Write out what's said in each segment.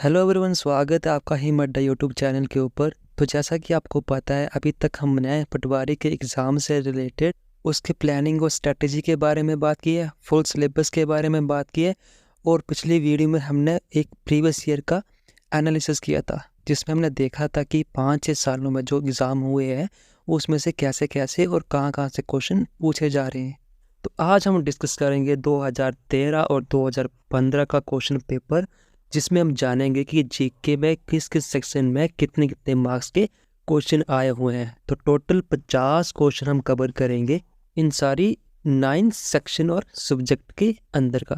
Hello everyone, स्वागत है आपका हिम अड्डा यूट्यूब चैनल के ऊपर। तो जैसा कि आपको पता है, अभी तक हमने पटवारी के एग्ज़ाम से रिलेटेड उसके प्लानिंग और स्ट्रेटजी के बारे में बात की है, फुल सिलेबस के बारे में बात की है। और पिछली वीडियो में हमने एक प्रीवियस ईयर का एनालिसिस किया था, जिसमें हमने देखा था कि 5-6 सालों में जो एग्ज़ाम हुए हैं उसमें से कैसे कैसे और कहाँ कहाँ से क्वेश्चन पूछे जा रहे हैं। तो आज हम डिस्कस करेंगे 2013 और 2015 का क्वेश्चन पेपर, जिसमें हम जानेंगे कि जीके में किस किस सेक्शन में कितने कितने मार्क्स के क्वेश्चन आए हुए हैं। तो टोटल 50 क्वेश्चन हम कवर करेंगे इन सारी 9 सेक्शन और सब्जेक्ट के अंदर का।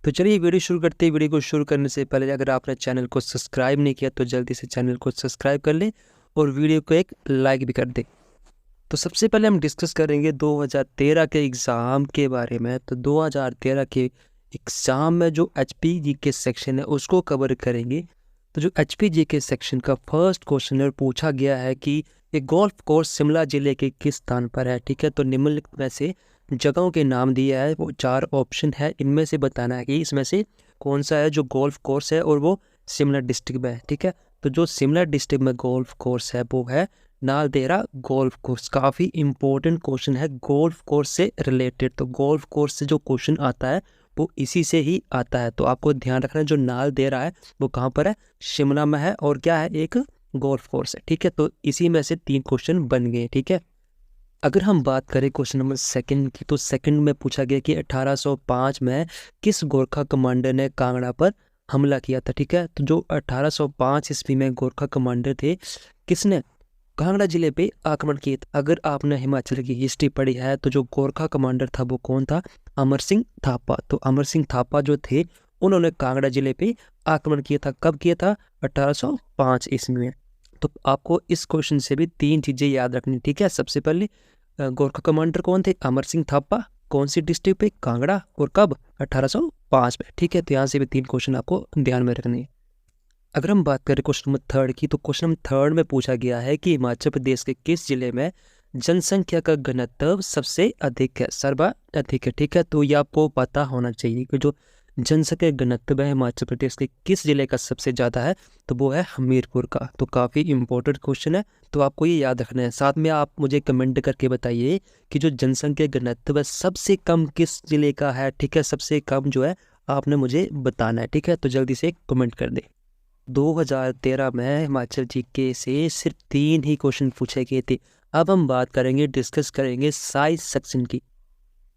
तो चलिए वीडियो शुरू करते हैं। वीडियो को शुरू करने से पहले अगर आपने चैनल को सब्सक्राइब नहीं किया तो जल्दी से चैनल को सब्सक्राइब कर लें और वीडियो को एक लाइक भी कर दें। तो सबसे पहले हम डिस्कस करेंगे 2013 के एग्ज़ाम के बारे में। तो 2013 के एग्ज़ाम में जो HPG के सेक्शन है उसको कवर करेंगे। तो जो HPG के सेक्शन का फर्स्ट क्वेश्चन पूछा गया है कि एक गोल्फ कोर्स शिमला जिले के किस स्थान पर है। ठीक है, तो निम्नलिखित में से जगहों के नाम दिया है, वो 4 ऑप्शन है, इनमें से बताना है कि इसमें से कौन सा है जो गोल्फ कोर्स है और वो शिमला डिस्ट्रिक्ट में है। ठीक है, तो जो शिमला डिस्ट्रिक्ट में गोल्फ कोर्स है वो है नालदेहरा गोल्फ कोर्स। काफ़ी इंपॉर्टेंट क्वेश्चन है गोल्फ कोर्स से रिलेटेड। तो गोल्फ कोर्स से जो क्वेश्चन आता है वो इसी से ही आता है। तो आपको ध्यान रखना है जो नालदेहरा है वो कहाँ पर है, शिमला में है, और क्या है, एक गोल्फ कोर्स है। ठीक है, तो इसी में से 3 क्वेश्चन बन गए। ठीक है, अगर हम बात करें क्वेश्चन नंबर सेकंड की, तो सेकंड में पूछा गया कि 1805 में किस गोरखा कमांडर ने कांगड़ा पर हमला किया था। ठीक है, तो जो 1805 ईस्वी में गोरखा कमांडर थे, किसने कांगड़ा जिले पे आक्रमण किए थे। अगर आपने हिमाचल की हिस्ट्री पढ़ी है तो जो गोरखा कमांडर था वो कौन था, अमर सिंह थापा। तो अमर सिंह थापा जो थे उन्होंने कांगड़ा जिले पे आक्रमण किया था। कब किया था, 1805 ईस्वी में। तो आपको इस क्वेश्चन से भी 3 चीज़ें याद रखनी। ठीक है, सबसे पहले गोरखा कमांडर कौन थे, अमर सिंह थापा, कौन सी डिस्ट्रिक्ट पे, कांगड़ा, और कब, 1805 में। ठीक है, तो यहाँ से भी 3 क्वेश्चन आपको ध्यान में रखने हैं। अगर हम बात करें क्वेश्चन नंबर थर्ड की, तो क्वेश्चन नंबर थर्ड में पूछा गया है कि हिमाचल प्रदेश के किस जिले में जनसंख्या का घनत्व सबसे अधिक है, सर्वाधिक है। ठीक है, तो ये आपको पता होना चाहिए कि जो जनसंख्या घनत्व है हिमाचल प्रदेश के किस जिले का सबसे ज़्यादा है, तो वो है हमीरपुर का। तो काफ़ी इंपॉर्टेंट क्वेश्चन है, तो आपको ये याद रखना है। साथ में आप मुझे कमेंट करके बताइए कि जो जनसंख्या घनत्व है सबसे कम किस जिले का है। ठीक है, सबसे कम जो है आपने मुझे बताना है। ठीक है, तो जल्दी से कमेंट कर दें। 2013 में हिमाचल जीके से सिर्फ 3 ही क्वेश्चन पूछे गए थे। अब हम बात करेंगे, डिस्कस करेंगे साइंस सेक्शन की।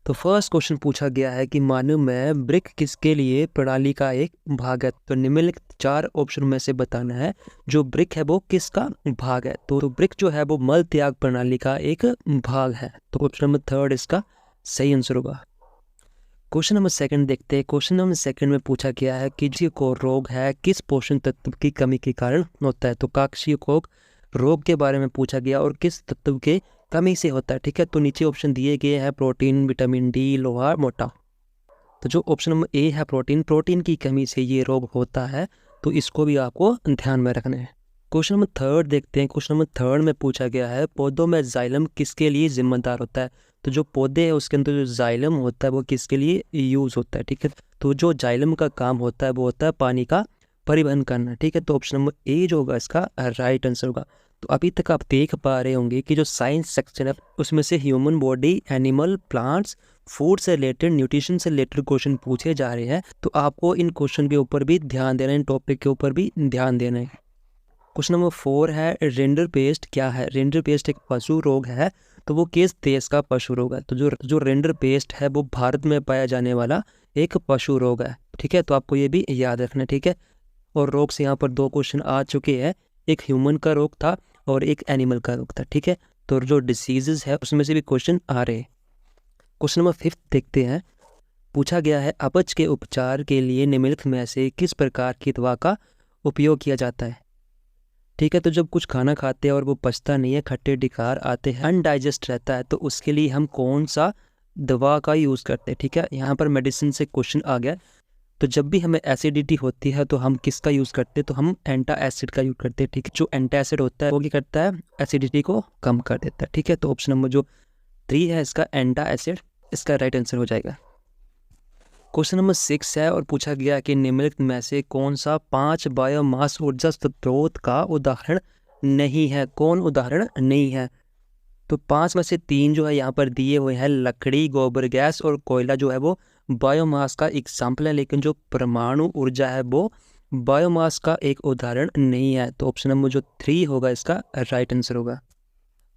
तो फर्स्ट क्वेश्चन पूछा गया है कि मानव में ब्रिक किसके लिए प्रणाली का एक भाग है। तो निम्नलिखित 4 ऑप्शन में से बताना है जो ब्रिक है वो किसका भाग है। तो ब्रिक जो है वो मल त्याग प्रणाली का एक भाग है। तो ऑप्शन नंबर थर्ड इसका सही आंसर होगा। क्वेश्चन नंबर सेकंड देखते हैं। क्वेश्चन नंबर सेकंड में पूछा गया है कि जो को रोग है किस पोषण तत्व की कमी के कारण होता है। तो काकशिकोक रोग के बारे में पूछा गया और किस तत्व के कमी से होता है। ठीक है, तो नीचे ऑप्शन दिए गए हैं प्रोटीन, विटामिन डी, लोहा, मोटा। तो जो ऑप्शन नंबर ए है प्रोटीन की कमी से ये रोग होता है, तो इसको भी आपको ध्यान में रखना है। क्वेश्चन नंबर थर्ड देखते हैं। क्वेश्चन नंबर थर्ड में पूछा गया है पौधों में जाइलम किसके लिए जिम्मेदार होता है। तो जो पौधे है उसके अंदर जो जाइलम होता है वो किसके लिए यूज़ होता है। ठीक है, तो जो जाइलम का काम होता है वो होता है पानी का परिवहन करना। ठीक है, तो ऑप्शन नंबर ए जो होगा इसका राइट आंसर होगा। तो अभी तक आप देख पा रहे होंगे कि जो साइंस सेक्शन है उसमें से human body, animal, plants, food से रिलेटेड, न्यूट्रिशन से रिलेटेड क्वेश्चन पूछे जा रहे हैं। तो आपको इन क्वेश्चन के ऊपर भी ध्यान देना है, इन टॉपिक के ऊपर भी ध्यान देना है। क्वेश्चन नंबर 4 है रेंडर पेस्ट क्या है। रेंडर पेस्ट एक पशु रोग है, तो वो किस देश का पशु रोग है। तो जो रेंडर पेस्ट है वो भारत में पाया जाने वाला एक पशु रोग है। ठीक है, तो आपको ये भी याद रखना है। ठीक है, और रोग से यहाँ पर 2 क्वेश्चन आ चुके हैं, एक ह्यूमन का रोग था और एक एनिमल का रोग था। ठीक है, तो जो डिसीजेज है उसमें से भी क्वेश्चन आ रहे हैं। क्वेश्चन नंबर 5 देखते हैं। पूछा गया है अपच के उपचार के लिए निम्नलिखित में से किस प्रकार की दवा का उपयोग किया जाता है। ठीक है, तो जब कुछ खाना खाते हैं और वो पचता नहीं है, खट्टे डिकार आते हैं, अनडाइजेस्ट रहता है, तो उसके लिए हम कौन सा दवा का यूज़ करते हैं। ठीक है, यहाँ पर मेडिसिन से क्वेश्चन आ गया। तो जब भी हमें एसिडिटी होती है तो हम किसका यूज़ करते हैं, तो हम एंटा एसिड का यूज़ करते हैं। ठीक है, जो एंटा एसिड होता है वो क्या करता है, एसिडिटी को कम कर देता है। ठीक है, तो ऑप्शन नंबर जो 3 है इसका एंटा एसिड, इसका राइट आंसर हो जाएगा। क्वेश्चन नंबर 6 है और पूछा गया कि निम्नलिखित में से कौन सा 5 बायोमास ऊर्जा स्रोत का उदाहरण नहीं है। कौन उदाहरण नहीं है? तो 5 में से 3 जो है यहाँ पर दिए हुए हैं, लकड़ी, गोबर गैस और कोयला जो है वो बायोमास का एग्जाम्पल है, लेकिन जो परमाणु ऊर्जा है वो बायोमास का एक उदाहरण नहीं है। तो ऑप्शन नंबर जो 3 होगा इसका राइट आंसर होगा।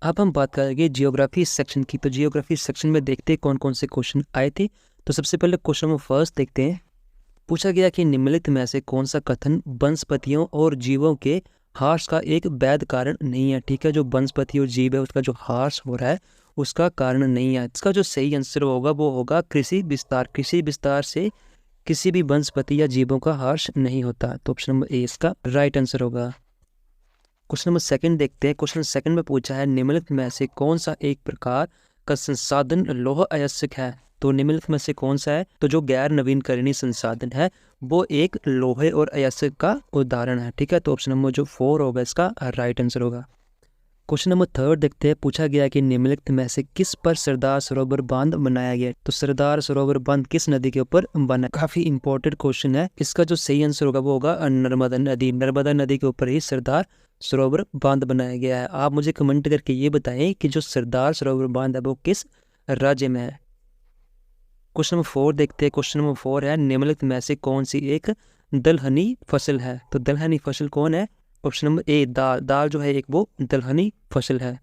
अब हम बात करेंगे जियोग्राफी सेक्शन की। तो जियोग्राफी सेक्शन में देखते हैं कौन कौन से क्वेश्चन आए थे। तो सबसे पहले क्वेश्चन नंबर फर्स्ट देखते हैं। पूछा गया कि निम्नलिखित में से कौन सा कथन वनस्पतियों और जीवों के ह्रास का एक वैध कारण नहीं है। ठीक है, जो वनस्पति और जीव है उसका जो ह्रास हो रहा है उसका कारण नहीं है। इसका जो सही आंसर होगा वो होगा कृषि विस्तार। कृषि विस्तार से किसी भी वनस्पति या जीवों का ह्रास नहीं होता। तो ऑप्शन नंबर ए इसका राइट आंसर होगा। क्वेश्चन नंबर सेकंड देखते हैं। क्वेश्चन सेकंड में पूछा है निम्नलिखित में से कौन सा एक प्रकार का संसाधन लौह अयस्क है। तो निम्नलिखित में से कौन सा है? तो जो गैर नवीनकरणीय संसाधन है वो एक लोहे और अयस्क का उदाहरण है। ठीक है, तो ऑप्शन नंबर जो 4 होगा इसका राइट आंसर होगा। क्वेश्चन नंबर थर्ड देखते हैं। पूछा गया कि निम्नलिखित में से किस पर सरदार सरोवर बांध बनाया गया। तो सरदार सरोवर बांध किस नदी के ऊपर बना? काफी इंपॉर्टेंट क्वेश्चन है। इसका जो सही आंसर होगा वो होगा नर्मदा नदी। नर्मदा नदी के ऊपर ही सरदार सरोवर बांध बनाया गया है। आप मुझे कमेंट करके ये बताएं कि जो सरदार सरोवर बांध है वो किस राज्य में है। क्वेश्चन नंबर 4 देखते हैं। क्वेश्चन नंबर 4 है निम्नलिखित में से कौन सी एक दलहनी फसल है। तो दलहनी फसल कौन है? ऑप्शन नंबर ए दाल। दाल जो है एक वो दलहनी फसल है।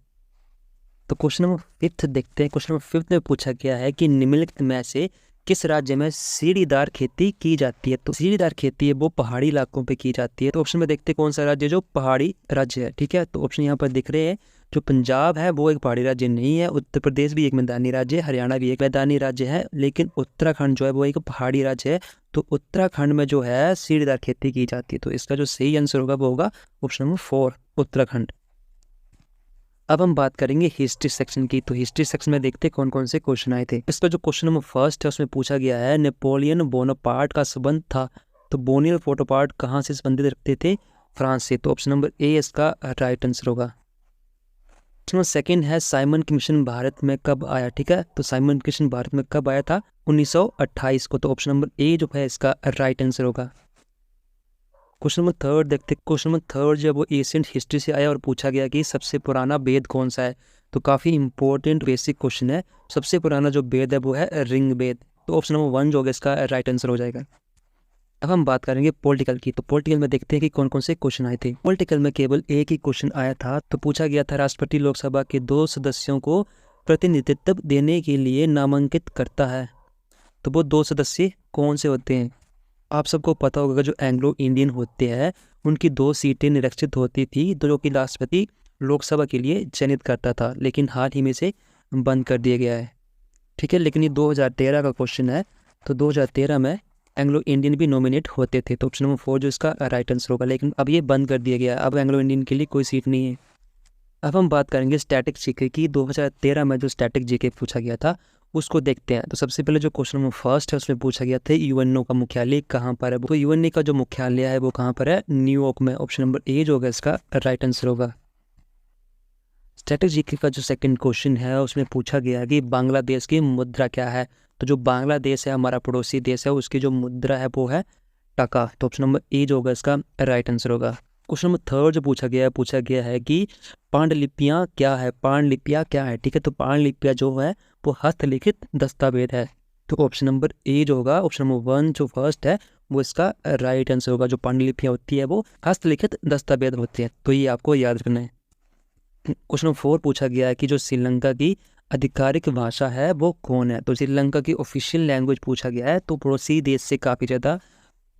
तो क्वेश्चन नंबर 5 देखते हैं। क्वेश्चन नंबर 5 में पूछा गया है कि निम्नलिखित में से किस राज्य में सीढ़ीदार खेती की जाती है। तो सीढ़ीदार खेती है वो पहाड़ी इलाकों पे की जाती है। तो ऑप्शन में देखते हैं कौन सा राज्य जो पहाड़ी राज्य है। ठीक है, तो ऑप्शन यहाँ पर दिख रहे हैं। जो पंजाब है वो एक पहाड़ी राज्य नहीं है, उत्तर प्रदेश भी एक मैदानी राज्य है, हरियाणा भी एक मैदानी राज्य है, लेकिन उत्तराखंड जो है वो एक पहाड़ी राज्य है। तो उत्तराखंड में जो है सीढ़ीदार खेती की जाती है। तो इसका जो सही आंसर होगा वो होगा ऑप्शन नंबर 4 उत्तराखंड। अब हम बात करेंगे हिस्ट्री सेक्शन की। तो हिस्ट्री सेक्शन में देखते हैं कौन कौन से क्वेश्चन आए थे। इसका जो क्वेश्चन नंबर फर्स्ट है उसमें पूछा गया है नेपोलियन बोनापार्ट का संबंध था। तो बोनियल बोनापार्ट कहाँ से संबंधित रखते थे? फ्रांस से। तो ऑप्शन नंबर ए इसका राइट आंसर होगा। क्वेश्चन नंबर सेकंड है साइमन कमीशन भारत में कब आया। ठीक है, तो साइमन कमीशन भारत में कब आया था? 1928 को। तो ऑप्शन नंबर ए जो है इसका राइट आंसर होगा। क्वेश्चन नंबर थर्ड देखते। क्वेश्चन नंबर थर्ड जो है वो एशियंट हिस्ट्री से आया और पूछा गया कि सबसे पुराना वेद कौन सा है। तो काफ़ी इंपॉर्टेंट बेसिक क्वेश्चन है। सबसे पुराना जो वेद है वो है ऋग वेद। तो ऑप्शन नंबर 1 जो होगा इसका राइट आंसर हो जाएगा। अब हम बात करेंगे पॉलिटिकल की। तो पॉलिटिकल में देखते हैं कि कौन कौन से क्वेश्चन आए थे। पॉलिटिकल में केवल एक ही क्वेश्चन आया था। तो पूछा गया था राष्ट्रपति लोकसभा के 2 सदस्यों को प्रतिनिधित्व देने के लिए नामांकित करता है। तो वो 2 सदस्य कौन से होते हैं? आप सबको पता होगा जो एंग्लो इंडियन होते हैं उनकी 2 सीटें निरीक्षित होती थी, जो कि राष्ट्रपति लोकसभा के लिए चयनित करता था, लेकिन हाल ही में से बंद कर दिया गया है। ठीक है, लेकिन ये 2013 का क्वेश्चन है। तो 2013 में एंग्लो इंडियन भी नॉमिनेट होते थे। तो ऑप्शन नंबर 4 जो इसका राइट आंसर होगा, लेकिन अब ये बंद कर दिया गया है। अब एंग्लो इंडियन के लिए कोई सीट नहीं है। अब हम बात करेंगे स्टैटिक जीके की। 2013 में जो स्टैटिक जीके पूछा गया था उसको देखते हैं। तो सबसे पहले जो क्वेश्चन नंबर फर्स्ट है उसमें पूछा गया था यूएनओ का मुख्यालय कहाँ पर है। तो यूएनओ का जो मुख्यालय है वो कहाँ पर है? न्यूयॉर्क में। ऑप्शन नंबर ए जो होगा इसका राइट आंसर होगा। स्टैटिक जीके का जो सेकंड क्वेश्चन है उसमें पूछा गया कि बांग्लादेश की मुद्रा क्या है। तो जो बांग्लादेश है हमारा पड़ोसी देश है, उसकी जो मुद्रा है वो है टका। तो ऑप्शन नंबर ए जो होगा इसका राइट आंसर होगा। क्वेश्चन नंबर थर्ड जो पूछा गया है कि पांडुलिपियाँ क्या है। पांडुलिपियाँ क्या है? ठीक है, तो पांडुलिपियाँ जो है वो हस्तलिखित दस्तावेज है। तो ऑप्शन नंबर ए जो होगा, ऑप्शन नंबर 1 जो फर्स्ट है वो इसका राइट आंसर होगा। जो पांडुलिपियाँ होती है वो हस्तलिखित दस्तावेज होती है। तो ये आपको याद रखना है। क्वेश्चन नंबर 4 पूछा गया है कि जो श्रीलंका की आधिकारिक भाषा है वो कौन है। तो श्रीलंका की ऑफिशियल लैंग्वेज पूछा गया है। तो पड़ोसी देश से काफ़ी ज़्यादा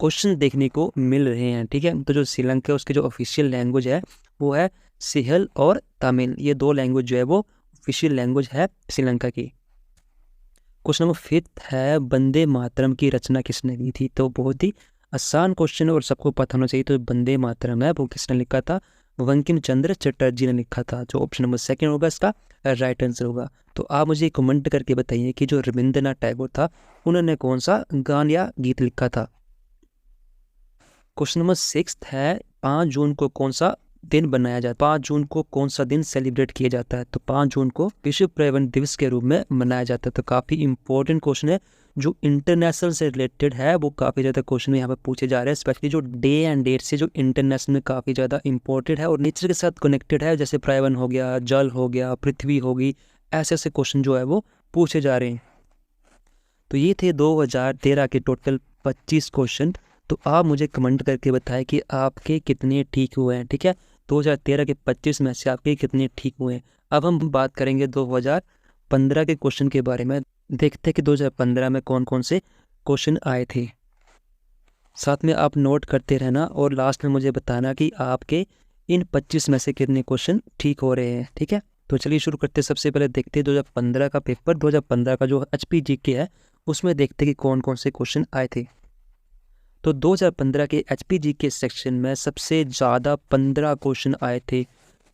क्वेश्चन देखने को मिल रहे हैं। ठीक है, तो जो श्रीलंका है उसकी जो ऑफिशियल लैंग्वेज है वो है सिंहल और तमिल। ये 2 लैंग्वेज जो है वो ऑफिशियल लैंग्वेज है श्रीलंका की। क्वेश्चन नंबर 5 है वंदे मातरम की रचना किसने की थी। तो बहुत ही आसान क्वेश्चन है और सबको पता होना चाहिए। तो वंदे मातरम है वो किसने लिखा था? बंकिम चंद्र चटर्जी ने लिखा था। जो ऑप्शन नंबर 2 होगा इसका राइट आंसर होगा। तो आप मुझे कमेंट करके बताइए कि जो रविंद्रनाथ टैगोर था उन्होंने कौन सा गान या गीत लिखा था। क्वेश्चन नंबर 6 है 5 जून को कौन सा दिन बनाया जाता है। 5 जून को कौन सा दिन सेलिब्रेट किया जाता है। तो 5 जून को विश्व पर्यावरण दिवस के रूप में मनाया जाता है। तो काफ़ी इंपॉर्टेंट क्वेश्चन है जो इंटरनेशनल से रिलेटेड है वो काफ़ी ज़्यादा क्वेश्चन यहाँ पे पूछे जा रहे हैं, स्पेशली जो डे एंड डेट से जो इंटरनेशनल में काफ़ी ज़्यादा इंपॉर्टेंट है और नेचर के साथ कनेक्टेड है, जैसे पर्यावरण हो गया, जल हो गया, पृथ्वी होगी, ऐसे ऐसे क्वेश्चन जो है वो पूछे जा रहे हैं। तो ये थे 2013 के टोटल 25 क्वेश्चन। तो आप मुझे कमेंट करके बताएं कि आपके कितने ठीक हुए हैं, ठीक है। 2013 के 25 में से आपके कितने ठीक हुए हैं। अब हम बात करेंगे 2015 के क्वेश्चन के बारे में। देखते हैं कि 2015 में कौन कौन से क्वेश्चन आए थे। साथ में आप नोट करते रहना और लास्ट में मुझे बताना कि आपके इन 25 में से कितने क्वेश्चन ठीक हो रहे हैं, ठीक है। तो चलिए शुरू करते हैं। सबसे पहले देखते हैं 2015 का पेपर, 2015 का जो HPGK है उसमें देखते हैं कि कौन कौन से क्वेश्चन आए थे। तो 2015 के HPGK सेक्शन में सबसे ज़्यादा 15 क्वेश्चन आए थे।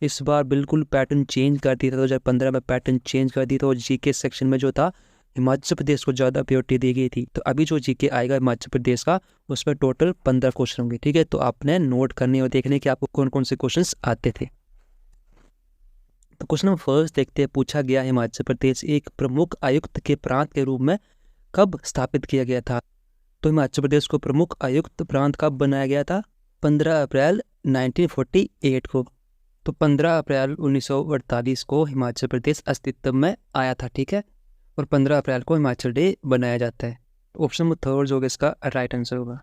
इस बार बिल्कुल पैटर्न चेंज कर दिया था, 2015 में पैटर्न चेंज कर दिया था और GK सेक्शन में जो था हिमाचल प्रदेश को ज़्यादा प्रायोरिटी दी गई थी। तो अभी जो GK आएगा हिमाचल प्रदेश का उसमें टोटल 15 क्वेश्चन होंगे, ठीक है। तो आपने नोट करने और देखने कि आपको कौन कौन से क्वेश्चन आते थे। तो क्वेश्चन नंबर फर्स्ट देखते हैं। पूछा गया हिमाचल प्रदेश एक प्रमुख आयुक्त के प्रांत के रूप में कब स्थापित किया गया था। तो हिमाचल प्रदेश को प्रमुख आयुक्त प्रांत कब बनाया गया था? 15 अप्रैल 1948 को। तो 15 अप्रैल 1948 को हिमाचल प्रदेश अस्तित्व में आया था, ठीक है। और 15 अप्रैल को हिमाचल डे बनाया जाता है। ऑप्शन नंबर थर्ड जो होगा इसका राइट आंसर होगा।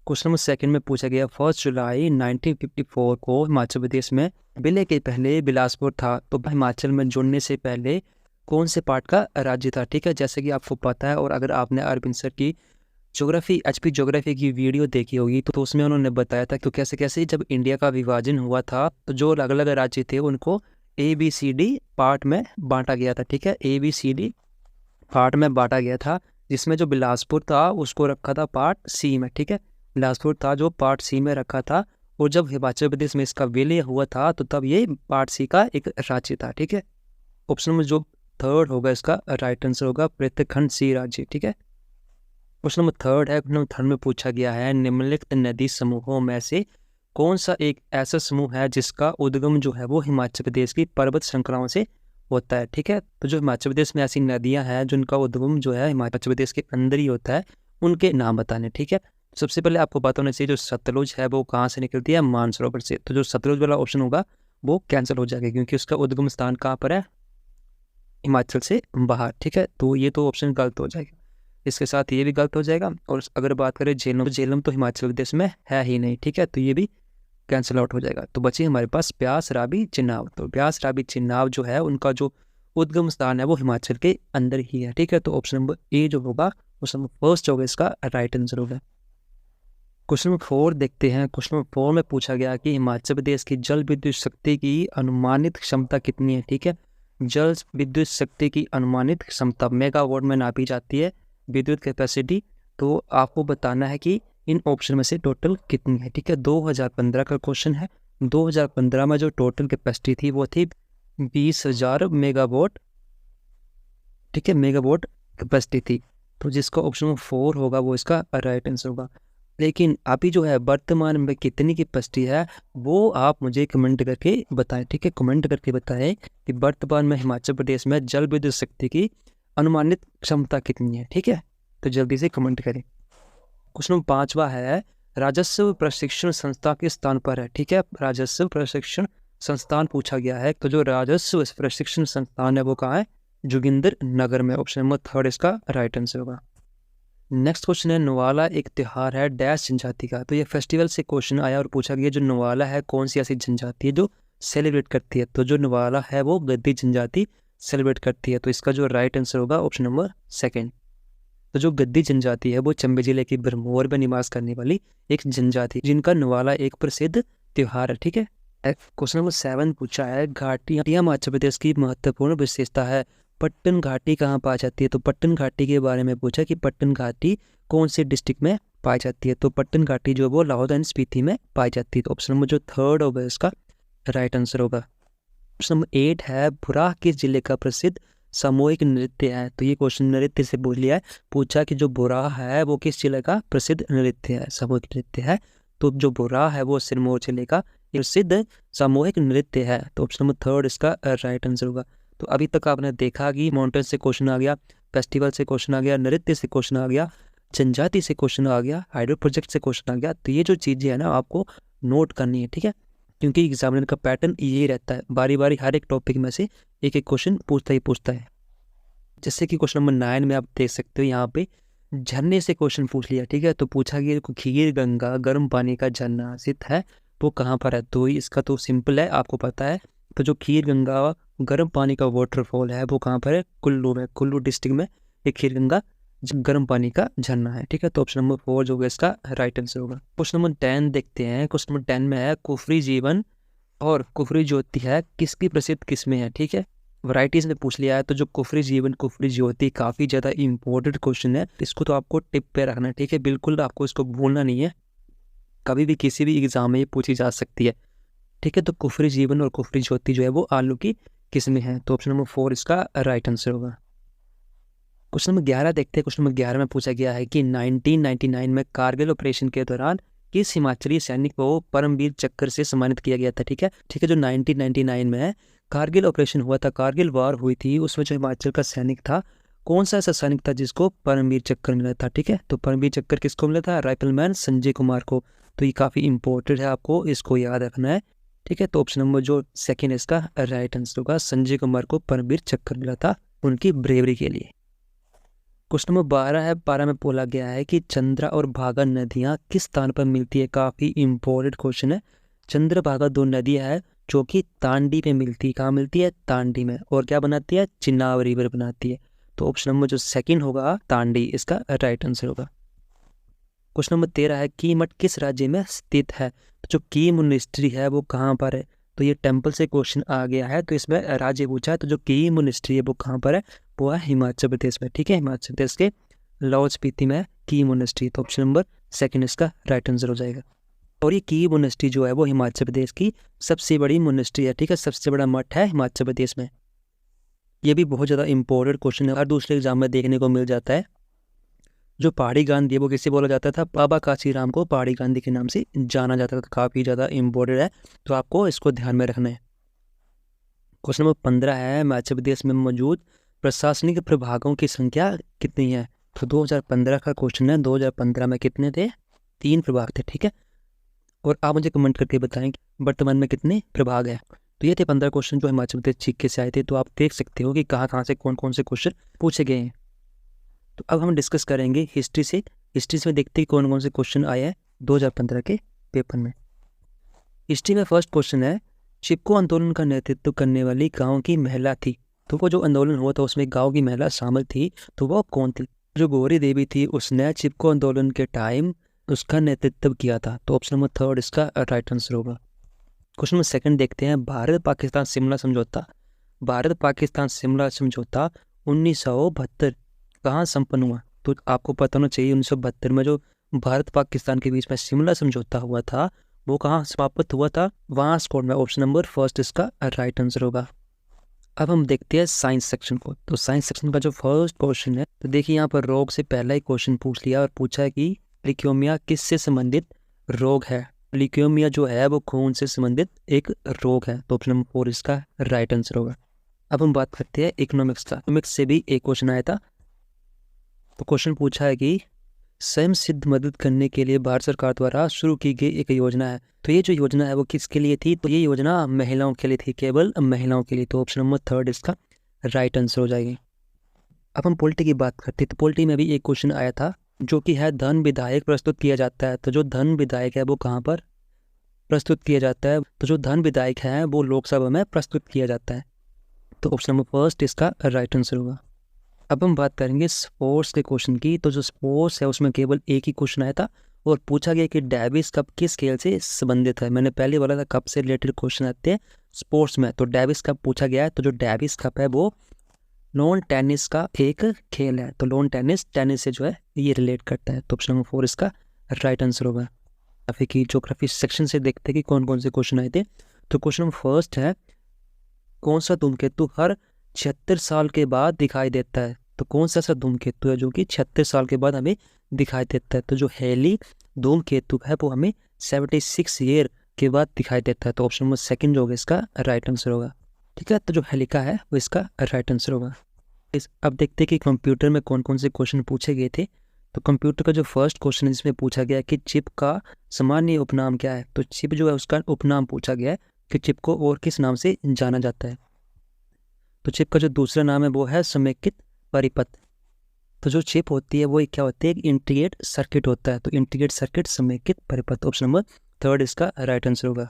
क्वेश्चन नंबर सेकंड में पूछा गया 1 जुलाई 1954 को हिमाचल प्रदेश में विलय के पहले बिलासपुर था। तो हिमाचल में जुड़ने से पहले कौन से पार्ट का राज्य था, ठीक है। जैसे कि आपको पता है और अगर आपने अरविंद सर की ज्योग्राफी HP ज्योग्राफी की वीडियो देखी होगी तो उसमें उन्होंने बताया था कि कैसे कैसे जब इंडिया का विभाजन हुआ था तो जो अलग अलग राज्य थे उनको ABCD पार्ट में बांटा गया था, ठीक है। ABCD पार्ट में बांटा गया था, जिसमें जो बिलासपुर था उसको रखा था पार्ट C में, ठीक है। बिलासपुर था जो पार्ट C में रखा था और जब हिमाचल प्रदेश में इसका विलय हुआ था तो तब ये पार्ट C का एक राज्य था, ठीक है। ऑप्शन में जो थर्ड होगा इसका राइट आंसर होगा पृथ्वीखंड C राज्य, ठीक है। क्वेश्चन नंबर थर्ड है। क्वेश्चन नंबर थर्ड में पूछा गया है निम्नलिखित नदी समूहों में से कौन सा एक ऐसा समूह है जिसका उद्गम जो है वो हिमाचल प्रदेश की पर्वत श्रृंखलाओं से होता है, ठीक है। तो जो हिमाचल प्रदेश में ऐसी नदियां हैं जिनका उद्गम जो है हिमाचल प्रदेश के अंदर ही होता है, उनके नाम बताने, ठीक है। सबसे पहले आपको पता होना चाहिए जो सतलुज है वो कहाँ से निकलती है? मानसरोवर से। तो जो सतलुज वाला ऑप्शन होगा वो कैंसिल हो जाएगा क्योंकि उसका उद्गम स्थान कहाँ पर है? हिमाचल से बाहर, ठीक है। तो ये तो ऑप्शन गलत हो जाएगा, इसके साथ ये भी गलत हो जाएगा। और अगर बात करें झेलम, तो झेलम तो हिमाचल प्रदेश में है ही नहीं, ठीक है। तो ये भी कैंसिल आउट हो जाएगा। तो बची हमारे पास ब्यास, रावी, चिनाब। तो ब्यास, रावी, चिनाब जो है उनका जो उद्गम स्थान है वो हिमाचल के अंदर ही है, ठीक है। तो ऑप्शन नंबर ए जो होगा ऑप्शन नंबर फर्स्ट होगा इसका राइट आंसर होगा। क्वेश्चन नंबर 4 देखते हैं। क्वेश्चन नंबर 4 में पूछा गया कि हिमाचल प्रदेश की जल विद्युत शक्ति की अनुमानित क्षमता कितनी है, ठीक है। जल विद्युत शक्ति की अनुमानित क्षमता मेगावाट में नापी जाती है, विद्युत कैपेसिटी। तो आपको बताना है कि इन ऑप्शन में से टोटल कितनी है, ठीक है। 2015 का क्वेश्चन है। 2015 में जो टोटल कैपेसिटी थी वो थी 20,000 मेगावाट, ठीक है। मेगावाट कैपेसिटी थी। तो जिसका ऑप्शन नंबर 4 होगा वो इसका राइट आंसर होगा। लेकिन अभी जो है वर्तमान में कितनी कैपेसिटी है वो आप मुझे कमेंट करके बताएं, ठीक है। कमेंट करके बताएं कि वर्तमान में हिमाचल प्रदेश में जल विद्युत शक्ति की अनुमानित क्षमता कितनी है, ठीक है। तो जल्दी से कमेंट करें। क्वेश्चन नंबर 5वां है राजस्व प्रशिक्षण संस्था किस स्थान पर है, ठीक है। राजस्व प्रशिक्षण संस्थान पूछा गया है। तो जो राजस्व प्रशिक्षण संस्थान है वो कहाँ है? जोगिंदर नगर में। ऑप्शन नंबर थर्ड इसका राइट आंसर होगा। नेक्स्ट क्वेश्चन है नवाला एक त्योहार है डैश जनजाति का। तो ये फेस्टिवल से क्वेश्चन आया और पूछा गया जो नवाला है कौन सी ऐसी जनजाति है जो सेलिब्रेट करती है। तो जो नवाला है वो गद्दी जनजाति सेलिब्रेट करती है। तो इसका जो राइट आंसर होगा ऑप्शन नंबर सेकंड। तो जो गद्दी जनजाति है वो चंबा जिले की भरमौर में निवास करने वाली एक जनजाति जिनका नवाला एक प्रसिद्ध त्योहार है, ठीक है। क्वेश्चन नंबर 7 पूछा है घाटियां हिमाचल प्रदेश की महत्वपूर्ण विशेषता है। पट्टन घाटी कहाँ पाई जाती है? तो पट्टन घाटी के बारे में पूछा कि पट्टन घाटी कौन से डिस्ट्रिक्ट में पाई जाती है। तो पट्टन घाटी जो वो लाहौल एंड स्पीति में पाई जाती है। तो ऑप्शन नंबर जो थर्ड होगा इसका राइट आंसर होगा। ऑप्शन नंबर 8 है बुराह किस जिले का प्रसिद्ध सामूहिक नृत्य है। तो ये क्वेश्चन नृत्य से बोल लिया है। पूछा कि जो बुराह है वो किस जिले का प्रसिद्ध नृत्य है, सामूहिक नृत्य है। तो जो बुराह है वो सिरमौर जिले का प्रसिद्ध सामूहिक नृत्य है। तो ऑप्शन नंबर थर्ड इसका राइट आंसर होगा। तो अभी तक आपने देखा कि माउंटेन से क्वेश्चन आ गया, फेस्टिवल से क्वेश्चन आ गया, नृत्य से क्वेश्चन आ गया, जनजाति से क्वेश्चन आ गया, हाइड्रो प्रोजेक्ट से क्वेश्चन आ गया। तो ये जो चीज़ें है ना आपको नोट करनी है, ठीक है, क्योंकि एग्जामिनर का पैटर्न यही रहता है, बारी बारी हर एक टॉपिक में से एक एक क्वेश्चन पूछता है। जैसे कि क्वेश्चन नंबर 9 में आप देख सकते हो यहाँ पे झरने से क्वेश्चन पूछ लिया, ठीक है। तो पूछा गया खीर गंगा गर्म पानी का झरना स्थित है वो कहाँ पर है। तो इसका तो सिंपल है, आपको पता है। तो जो खीर गंगा गर्म पानी का वाटरफॉल है वो कहाँ पर है, कुल्लू में, कुल्लू डिस्ट्रिक्ट में एक खीर गंगा गर्म पानी का झरना है, ठीक है। तो ऑप्शन नंबर 4 जो होगा इसका राइट आंसर होगा। क्वेश्चन नंबर 10 देखते हैं। क्वेश्चन नंबर 10 में है कुफरी जीवन और कुफरी ज्योति है किसकी प्रसिद्ध किस्में है, ठीक है। वैरायटीज में पूछ लिया है। तो जो कुफरी जीवन कुफरी ज्योति काफ़ी ज़्यादा इंपॉर्टेंट क्वेश्चन है, इसको तो आपको टिप पे रखना है, ठीक है, बिल्कुल आपको इसको भूलना नहीं है, कभी भी किसी भी एग्जाम में ये पूछी जा सकती है, ठीक है। तो कुफरी जीवन और कुफरी ज्योति जो है वो आलू की किस्में हैं। तो ऑप्शन नंबर 4 इसका राइट आंसर होगा। क्वेश्चन नंबर 11 देखते हैं। क्वेश्चन नंबर 11 में पूछा गया है कि 1999 में कारगिल ऑपरेशन के दौरान किस हिमाचली सैनिक को परमवीर चक्र से सम्मानित किया गया था, ठीक है। जो 1999 में कारगिल ऑपरेशन हुआ था, कारगिल वार हुई थी, उसमें जो हिमाचल का सैनिक था, कौन सा ऐसा सैनिक था जिसको परमवीर चक्र मिला था, ठीक है। तो परमवीर चक्र किसको मिला था, राइफलमैन संजय कुमार को। तो ये काफ़ी इंपॉर्टेंट है, आपको इसको याद रखना है, ठीक है। तो ऑप्शन नंबर जो सेकेंड इसका राइट आंसर होगा, संजय कुमार को परमवीर चक्र मिला था उनकी ब्रेवरी के लिए। क्वेश्चन नंबर 12 है। 12 में बोला गया है कि चंद्रा और भागा नदियाँ किस स्थान पर मिलती है, काफ़ी इंपॉर्टेंट क्वेश्चन है। चंद्रभागा 2 नदियाँ है जो कि तांडी में मिलती है, कहाँ मिलती है, तांडी में, और क्या बनाती है, चिनाब रिवर बनाती है। तो ऑप्शन नंबर जो सेकंड होगा तांडी इसका राइट आंसर होगा। क्वेश्चन नंबर 13 है की मठ किस राज्य में स्थित है। तो जो की मोनेस्ट्री है वो कहाँ पर है। तो ये टेम्पल से क्वेश्चन आ गया है, तो इसमें राज्य पूछा है। तो जो की मोनेस्ट्री है वो कहाँ पर है, वो है हिमाचल प्रदेश में, ठीक है, हिमाचल प्रदेश के लाहौल स्पीति में की मोनेस्ट्री। तो ऑप्शन नंबर सेकंड इसका राइट आंसर हो जाएगा। और ये की मोनेस्ट्री जो है वो हिमाचल प्रदेश की सबसे बड़ी मोनेस्ट्री है, ठीक है, सबसे बड़ा मठ है हिमाचल प्रदेश में। ये भी बहुत ज़्यादा इंपॉर्टेंट क्वेश्चन है, हर दूसरे एग्जाम में देखने को मिल जाता है। जो पहाड़ी गांधी है वो किसे बोला जाता था, बाबा काशीराम को पहाड़ी गांधी के नाम से जाना जाता था, काफ़ी ज़्यादा इंपॉर्टेंट है, तो आपको इसको ध्यान में रखना है। क्वेश्चन नंबर 15 है हिमाचल प्रदेश में मौजूद प्रशासनिक प्रभागों की संख्या कितनी है। तो 2015 का क्वेश्चन है, 2015 में कितने थे, 3 प्रभाग थे, ठीक है। और आप मुझे कमेंट करके बताएं कि वर्तमान में कितने प्रभाग हैं। तो ये थे 15 क्वेश्चन जो हिमाचल प्रदेश जीके से आए थे। तो आप देख सकते हो कि कहाँ से कौन कौन से क्वेश्चन पूछे गए हैं। तो अब हम डिस्कस करेंगे हिस्ट्री से। हिस्ट्री में देखते हैं कौन कौन से क्वेश्चन आए हैं 2015 के पेपर में। हिस्ट्री में फर्स्ट क्वेश्चन है चिपको आंदोलन का नेतृत्व करने वाली गाँव की महिला थी। तो वो जो आंदोलन हुआ था उसमें गाँव की महिला शामिल थी, तो वो कौन थी। जो गौरी देवी थी उसने चिपको आंदोलन के टाइम उसका नेतृत्व किया था। तो ऑप्शन नंबर 3 इसका राइट आंसर होगा। क्वेश्चन नंबर 2 देखते हैं भारत पाकिस्तान शिमला समझौता। भारत पाकिस्तान शिमला समझौता 1972 कहाँ संपन्न हुआ। तो आपको पता होना चाहिए 1972 में जो भारत पाकिस्तान के बीच में शिमला समझौता हुआ था वो कहाँ समाप्त हुआ था, वहाँ स्कोर में। ऑप्शन नंबर 1 इसका राइट आंसर होगा। अब हम देखते हैं साइंस सेक्शन को। तो साइंस सेक्शन का जो फर्स्ट क्वेश्चन है, तो देखिए यहाँ पर रोग से पहला ही क्वेश्चन पूछ लिया और पूछा है कि ल्यूकेमिया किससे संबंधित रोग है। ल्यूकेमिया जो है वो खून से संबंधित एक रोग है। तो ऑप्शन नंबर 4 इसका राइट आंसर होगा। अब हम बात करते हैं इकोनॉमिक्स का। इकोनॉमिक्स से भी एक क्वेश्चन आया था। तो क्वेश्चन पूछा है कि स्वयं सिद्ध मदद करने के लिए भारत सरकार द्वारा शुरू की गई एक योजना है। तो ये जो योजना है वो किसके लिए थी। तो ये योजना महिलाओं के लिए थी, केवल महिलाओं के लिए। तो ऑप्शन नंबर 3 इसका राइट आंसर हो जाएगी। अब हम पॉलिटी की बात करते हैं। तो पॉलिटी में भी एक क्वेश्चन आया था जो कि है धन विधायक प्रस्तुत किया जाता है। तो जो धन विधायक है वो कहाँ पर प्रस्तुत किया जाता है। तो जो धन विधायक है वो लोकसभा में प्रस्तुत किया जाता है। तो ऑप्शन नंबर 1 इसका राइट आंसर होगा। अब हम बात करेंगे स्पोर्ट्स के क्वेश्चन की। तो जो स्पोर्ट्स है उसमें केवल एक ही क्वेश्चन आया था और पूछा गया कि डेविस कप किस खेल से संबंधित है। मैंने पहले बोला था कप से रिलेटेड क्वेश्चन आते हैं स्पोर्ट्स में। तो डेविस कप पूछा गया है। तो जो डेविस कप है वो लॉन टेनिस का एक खेल है। तो लॉन टेनिस से जो है ये रिलेट करता है। तो ऑप्शन नंबर 4 इसका राइट आंसर होगा। काफ़ी की ज्योग्राफी सेक्शन से देखते हैं कि कौन कौन से क्वेश्चन आए थे। तो क्वेश्चन नंबर 1 है कौन सा धूमकेतु हर 76 साल के बाद दिखाई देता है। तो कौन सा ऐसा धूमकेतु है जो कि 76 साल के बाद हमें दिखाई देता है। तो जो हेली धूमकेतु है वो हमें 76 ईयर के बाद दिखाई देता है। तो ऑप्शन नंबर 2 जो होगा इसका राइट आंसर होगा, ठीक है। तो जो हेलिका है वो इसका राइट आंसर होगा। अब देखते हैं कि कंप्यूटर में कौन कौन से क्वेश्चन पूछे गए थे। तो कंप्यूटर का जो फर्स्ट क्वेश्चन है जिसमें पूछा गया कि चिप का सामान्य उपनाम क्या है। तो चिप जो है उसका उपनाम पूछा गया है कि चिप को और किस नाम से जाना जाता है। तो चिप का जो दूसरा नाम है वो है समेकित परिपथ। तो जो चिप होती है वो क्या होती है, एक इंटीग्रेट सर्किट होता है। तो इंटीग्रेट सर्किट समेकित परिपथ, ऑप्शन नंबर थर्ड इसका राइट आंसर होगा।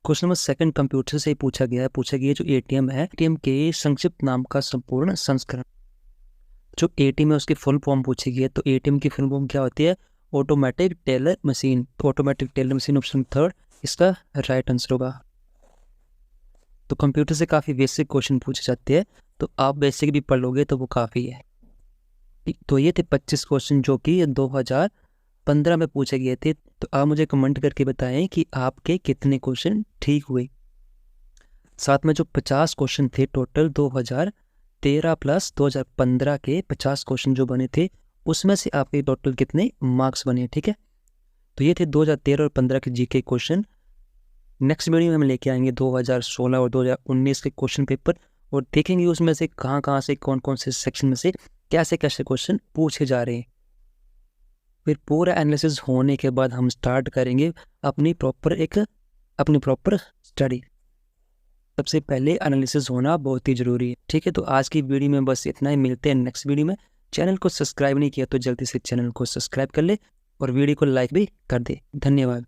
क्वेश्चन नंबर सेकंड कंप्यूटर से ही पूछा गया है जो एटीएम है, एटीएम के संक्षिप्त नाम का संपूर्ण संस्करण। जो एटीएम है उसकी फुल फॉर्म पूछी गई है। तो एटीएम की फुल फॉर्म क्या होती है, ऑटोमेटिक टेलर मशीन। तो automatic teller machine option third इसका राइट आंसर होगा। तो कंप्यूटर से काफ़ी बेसिक क्वेश्चन पूछे जाते हैं, तो आप बेसिक भी पढ़ लोगे तो वो काफ़ी है। तो ये थे 25 क्वेश्चन जो कि 2015 में पूछे गए थे। तो आप मुझे कमेंट करके बताएं कि आपके कितने क्वेश्चन ठीक हुए। साथ में जो 50 क्वेश्चन थे टोटल 2013 प्लस 2015 के 50 क्वेश्चन जो बने थे, उसमें से आपके टोटल कितने मार्क्स बने, ठीक है। तो ये थे 2013 और 15 के जीके क्वेश्चन। नेक्स्ट वीडियो में हम लेके आएंगे 2016 और 2019 के क्वेश्चन पेपर और देखेंगे उसमें से कहाँ से कौन कौन से सेक्शन में से कैसे कैसे क्वेश्चन पूछे जा रहे हैं। फिर पूरा एनालिसिस होने के बाद हम स्टार्ट करेंगे अपनी प्रॉपर स्टडी। सबसे पहले एनालिसिस होना बहुत ही ज़रूरी है, ठीक है। तो आज की वीडियो में बस इतना ही, मिलते हैं नेक्स्ट वीडियो में। चैनल को सब्सक्राइब नहीं किया तो जल्दी से चैनल को सब्सक्राइब कर ले और वीडियो को लाइक भी कर दे। धन्यवाद।